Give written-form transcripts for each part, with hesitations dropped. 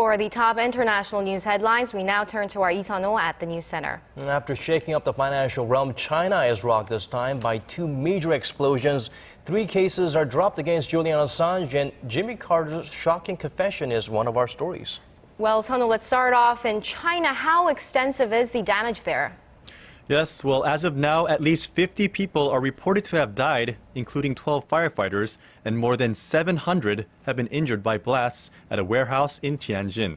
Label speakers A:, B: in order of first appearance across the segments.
A: For the top international news headlines, we now turn to our Sunho at the News Center.
B: After shaking up the financial realm, China is rocked this time by two major explosions. 3 cases are dropped against Julian Assange, and Jimmy Carter's shocking confession is one of our stories.
A: Well, Sunho, let's start off in China. How extensive is the damage there?
C: Yes, well, as of now, at least 50 people are reported to have died, including 12 firefighters, and more than 700 have been injured by blasts at a warehouse in Tianjin.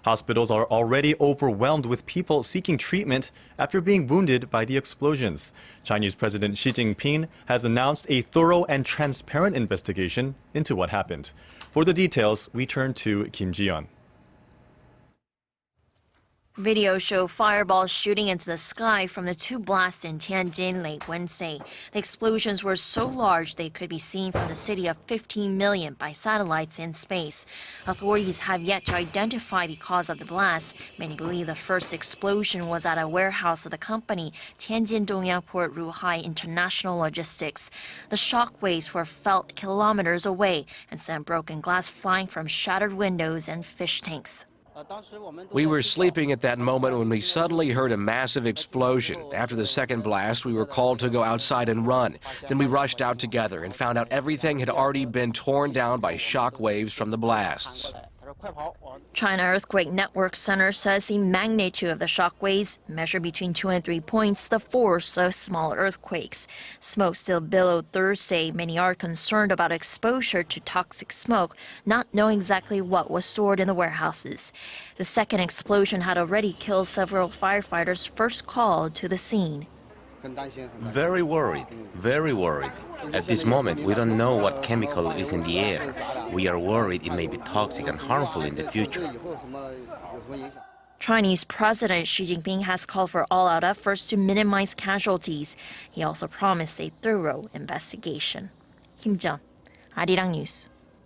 C: Hospitals are already overwhelmed with people seeking treatment after being wounded by the explosions. Chinese President Xi Jinping has announced a thorough and transparent investigation into what happened. For the details, we turn to Kim Ji-yeon.
D: Videos show fireballs shooting into the sky from the 2 blasts in Tianjin late Wednesday. The explosions were so large they could be seen from the city of 15 million by satellites in space. Authorities have yet to identify the cause of the blast. Many believe the first explosion was at a warehouse of the company, Tianjin Dongyangport Ruhai International Logistics. The shock waves were felt kilometers away and sent broken glass flying from shattered windows and fish tanks.
E: We were sleeping at that moment when we suddenly heard a massive explosion. After the second blast, we were called to go outside and run. Then we rushed out together and found out everything had already been torn down by shock waves from the blasts.
D: China Earthquake Network Center says the magnitude of the shock waves measured between 2 and 3 points the force of small earthquakes. Smoke still billowed Thursday. Many are concerned about exposure to toxic smoke, not knowing exactly what was stored in the warehouses. The second explosion had already killed several firefighters first called to the scene.
F: Very worried, very worried. At this moment, we don't know what chemical is in the air. We are worried it may be toxic and harmful in the future.
D: Chinese President Xi Jinping has called for all-out efforts to minimize casualties. He also promised a thorough investigation. Kim Ji-yeon, Arirang News.